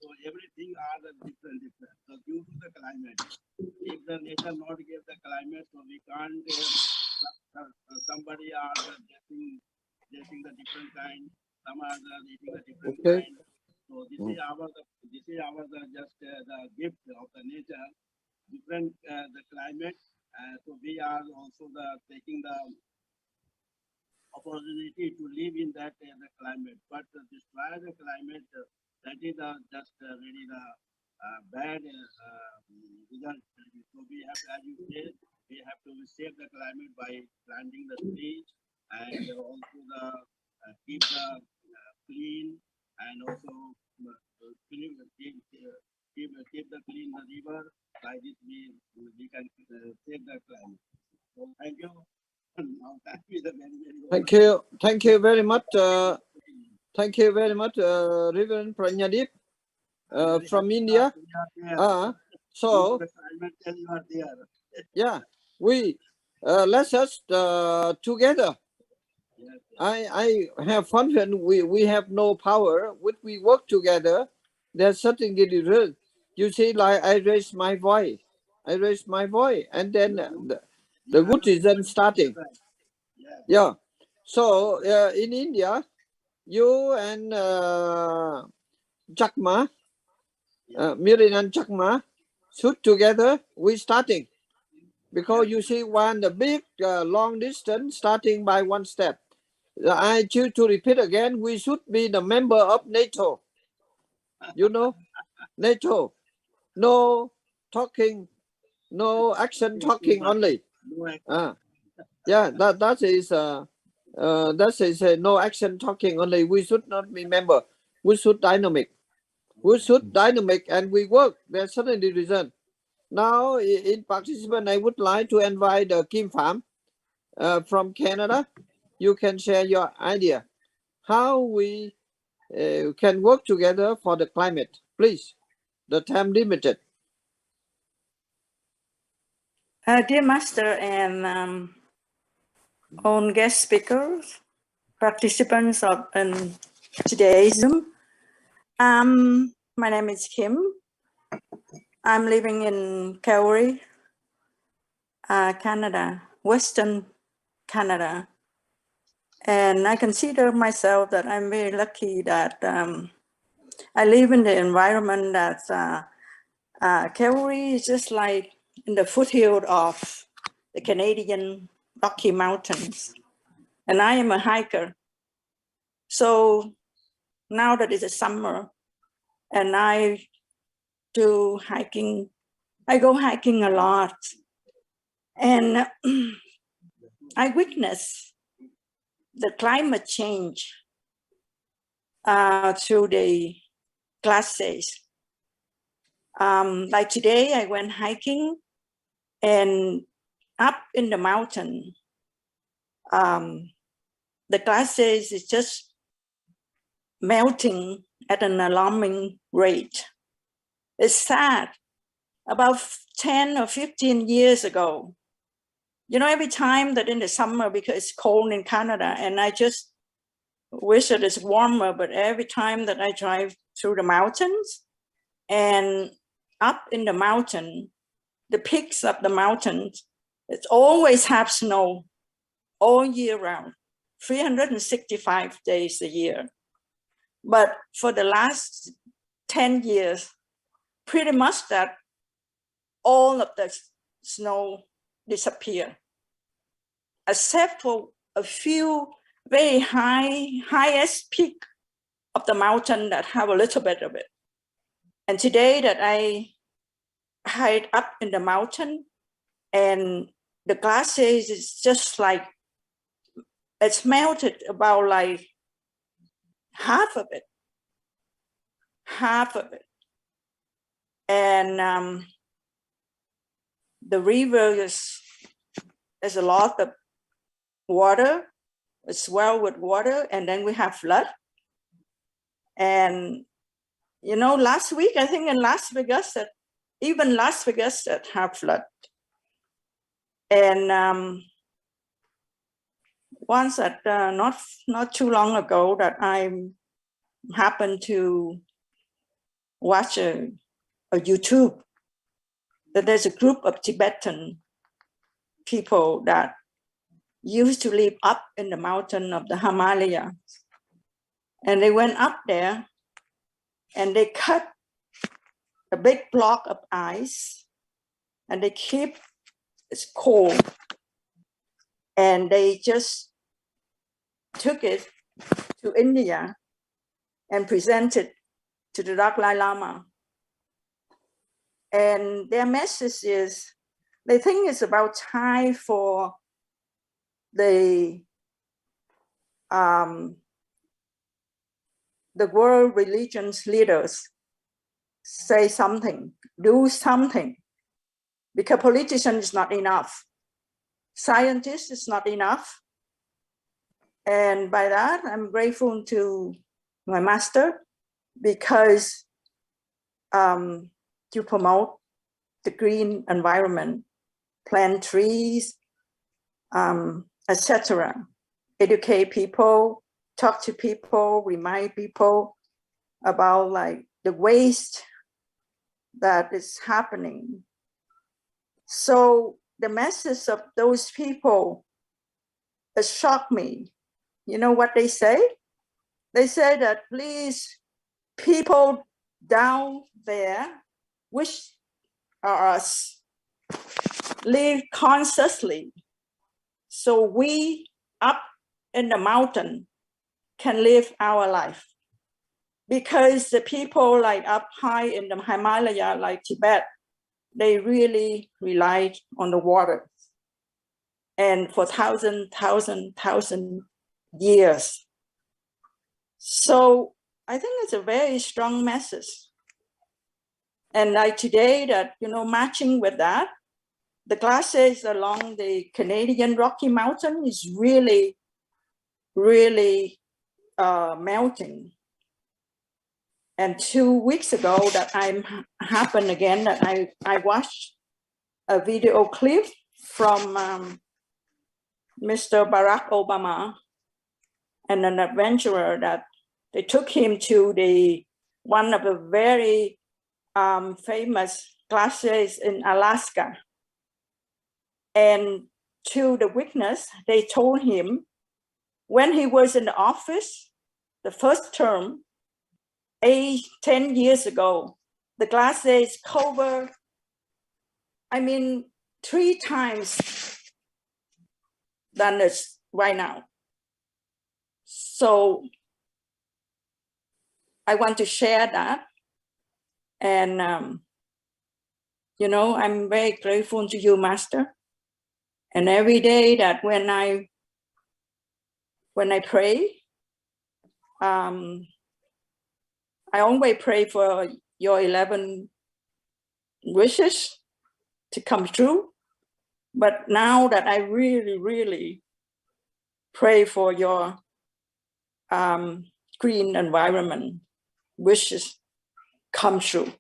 so everything are the different. So due to the climate, if the nature not give the climate, so we can't somebody are getting the different kind, some are eating the different kind. So this is our just the gift of the nature, different the climate. So we are also taking the opportunity to live in that the climate, but destroy the climate, that is just really the bad result. So we have, as you said, we have to save the climate by planting the trees and also the keep the clean, and also keep the clean the river. By this we can save the climate. So thank you. Thank you very much. Thank you very much, Reverend Pranyadip from India. So yeah, we let's us together. I have confidence we have no power. When we work together, there's something that is real. You see, like I raise my voice, and then the good result starting. Yeah. So in India, you and Chakma, Mirin and Chakma, shoot together. We starting because you see one the big long distance starting by one step. I choose to repeat again. We should be the member of NATO. You know, NATO. No talking, no action talking only. Yeah, that is no action talking only. We should not be member. We should dynamic. We should dynamic and we work. There's certainly reason. Now in participant, I would like to invite Kim Pham from Canada. You can share your idea how we can work together for the climate. Please, the time limited. Dear Master and all guest speakers, participants of today's Zoom. My name is Kim. I'm living in Calgary, Canada, Western Canada. And I consider myself that I'm very lucky that I live in the environment that Calgary is just like in the foothill of the Canadian Rocky Mountains. And I am a hiker. So now that it's a summer and I do hiking, I go hiking a lot. And I witness the climate change through the glasses. Like today, I went hiking and up in the mountain, the glasses is just melting at an alarming rate. It's sad. About 10 or 15 years ago, you know, every time that in the summer, because it's cold in Canada, and I just wish that it's warmer, but every time that I drive through the mountains and up in the mountain, the peaks of the mountains, it always have snow all year round, 365 days a year. But for the last 10 years, pretty much that all of the snow disappear, except for a few very highest peak of the mountain that have a little bit of it. And today that I hike up in the mountain, and the glasses is just like, it's melted about like half of it. And the river is there's a lot of water, a swell with water, and then we have flood. And you know, last week I think in Las Vegas, that even Las Vegas that have flood. And once that not too long ago that I happened to watch a YouTube that there's a group of Tibetan people that used to live up in the mountain of the Himalaya, and they went up there and they cut a big block of ice and they keep it's cold, and they just took it to India and presented to the Dalai Lama. And their message is, they think it's about time for the world religions leaders say something, do something, because politician is not enough, scientists is not enough. And by that, I'm grateful to my master, because to promote the green environment, plant trees, etc. Educate people, talk to people, remind people about like the waste that is happening. So the message of those people has shocked me. You know what they say? They say that please, people down there, which are us, live consciously, so we up in the mountain can live our life. Because the people like up high in the Himalaya, like Tibet, they really relied on the water. And for thousand years. So I think it's a very strong message. And like today that, you know, matching with that, the glaciers along the Canadian Rocky Mountain is really, really melting. And 2 weeks ago that happened again, that I watched a video clip from Mr. Barack Obama and an adventurer that they took him to one of the very famous glaciers in Alaska. And to the witness, they told him when he was in the office, the first term, 10 years ago, the glaciers covered, 3 times than it's right now. So I want to share that. And, you know, I'm very grateful to you, Master. And every day that when I pray, I always pray for your 11 wishes to come true. But now that I really, really pray for your green environment wishes come true.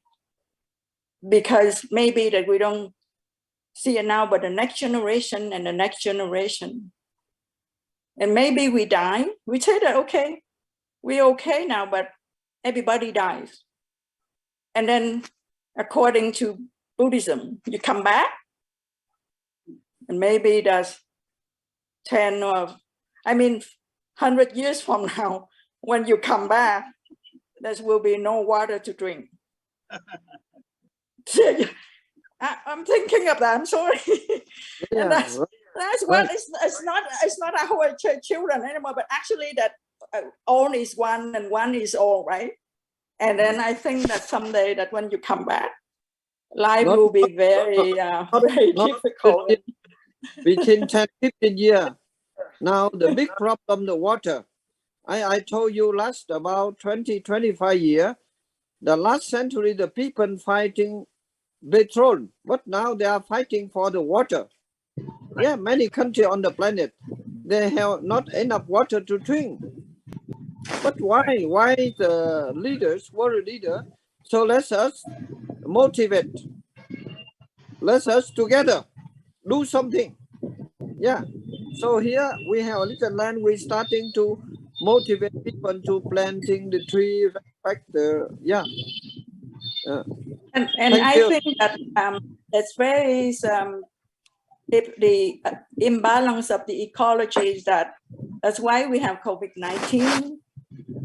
Because maybe that we don't see it now, but the next generation and the next generation. And maybe we die. We say that, okay, we're okay now, but everybody dies. And then according to Buddhism, you come back, and maybe that's 10 or, 100 years from now, when you come back, there will be no water to drink. I'm thinking of that, I'm sorry. Yeah, And that's what it's not our children anymore, but actually that all is one and one is all, right? And then I think that someday that when you come back, life will be very, very difficult. Within 10, 15 years. Now the big problem, the water. I told you last about 20, 25 years, the last century, the people fighting petrol, but now they are fighting for the water. Yeah, many countries on the planet, they have not enough water to drink. But why? Why the leaders, world leader? So let us motivate. Let us together do something. Yeah. So here we have a little land. We're starting to motivate people to planting the tree, respect the And Thank I you. think that it's very the imbalance of the ecology is that's why we have COVID-19.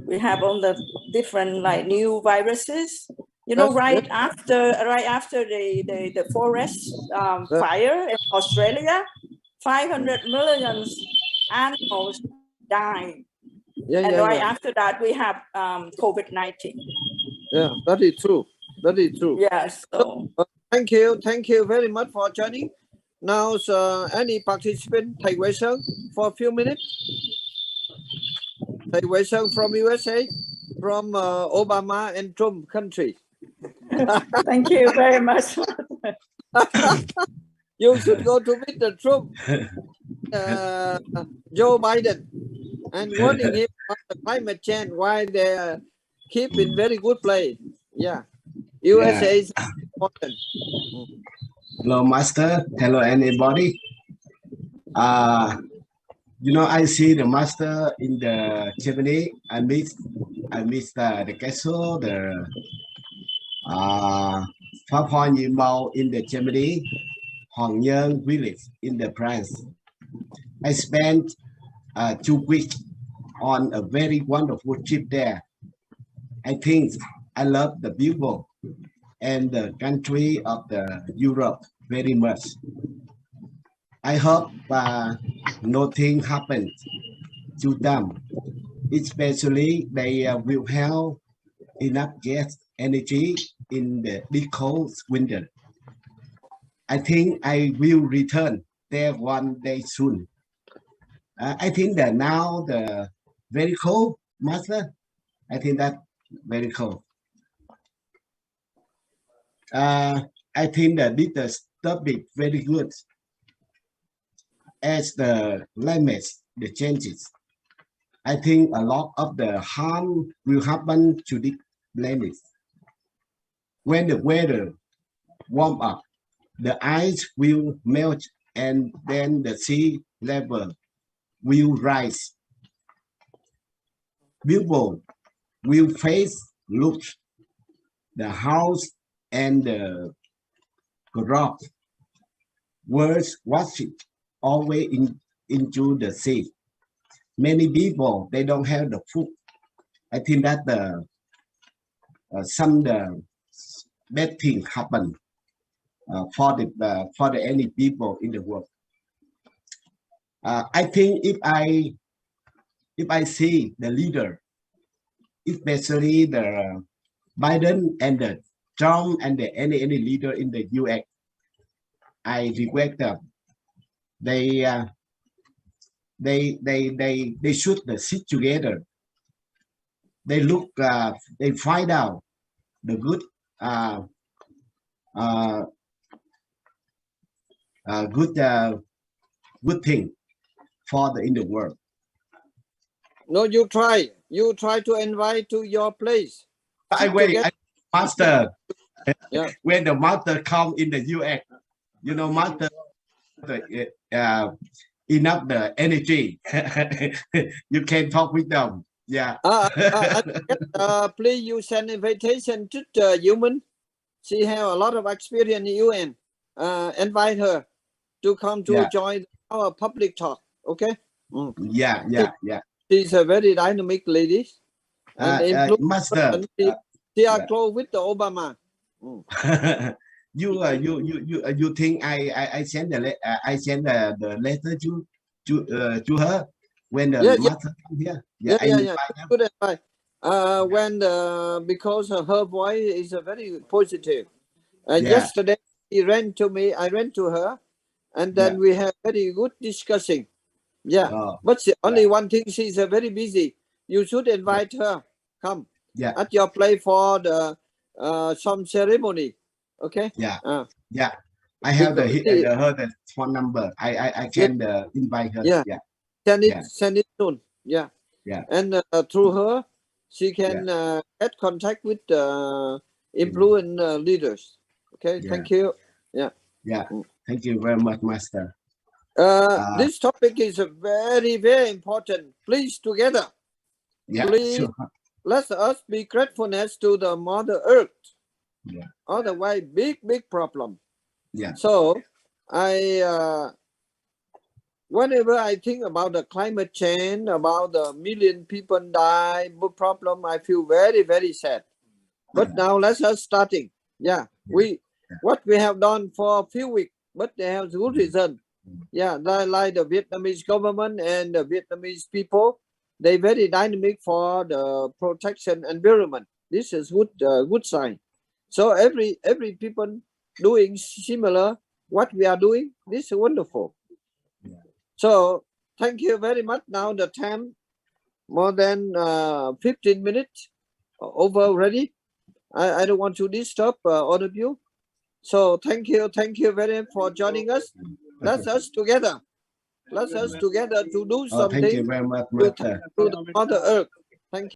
We have all the different like new viruses. You know, right after the forest fire in Australia, 500 million animals died. And right after that, we have COVID-19. Yeah, that is true. That is true. Yes. So thank you very much for joining. Now, any participant, Thầy Huyen for a few minutes. Thầy Huyen from USA, from Obama and Trump country. Thank you very much. You should go to meet the Trump, Joe Biden, and warning him about the climate change, why they keep in very good place. Yeah, USA is important. Hello, Master. Hello, anybody. You know, I see the Master in the Germany. I miss the castle, the Mall in the Germany, Huyen village in the France. I spent 2 weeks on a very wonderful trip there. I think I love the people and the country of the Europe very much. I hope nothing happens to them, especially they will have enough gas energy in the cold winter. I think I will return there one day soon. I think that now the very cold, Master. I think that very cold. I think that this topic very good as the climate the changes. I think a lot of the harm will happen to the planet. When the weather warm up, the ice will melt and then the sea level will rise. People will face look the house and the crop was washing always into the sea. Many people they don't have the food. I think that the some the bad thing happen for the any people in the world. I think if I see the leader, especially the Biden and the Trump and the any leader in the US, I regret them. They should sit together. They look. They find out the good. Good thing for in the world. No, you try to invite to your place. Master. Yeah. When the master come in the US, you know, master enough the energy. You can talk with them. Yeah. Please you send invitation to Human. She have a lot of experience in UN. Invite her to come to join our public talk. Okay. Yeah. She's a very dynamic lady. And Master, she are close with the Obama. You think I send the letter to her when the master come here? Yeah. Good advice. Because her voice is very positive. Yesterday he ran to me. I ran to her, and then we had very good discussing. Yeah, but only one thing, she's very busy. You should invite her. Come at your place for the some ceremony. Okay. I have Because- her phone number. I can invite her. Yeah. Yeah. Send it soon. Yeah. Yeah. And through her, she can get contact with influent leaders. Okay. Yeah. Thank you. Yeah. Thank you very much, Master. This topic is very, very important. Please, together, Yeah. please Sure. let us be gratefulness to the Mother Earth. Yeah. Otherwise, big problem. Yeah. So whenever I think about the climate change, about the million people die, problem, I feel very, very sad. But now let's us starting. Yeah, what we have done for a few weeks, but they have good result. Yeah, like the Vietnamese government and the Vietnamese people, they very dynamic for the protection environment. This is good sign. So every people doing similar what we are doing. This is wonderful. So thank you very much. Now the time more than 15 minutes over already. I don't want to disturb all of you. So thank you very much for joining us. Let's us together. Let's us together to do Thank you something very much, to Master. the Mother Earth.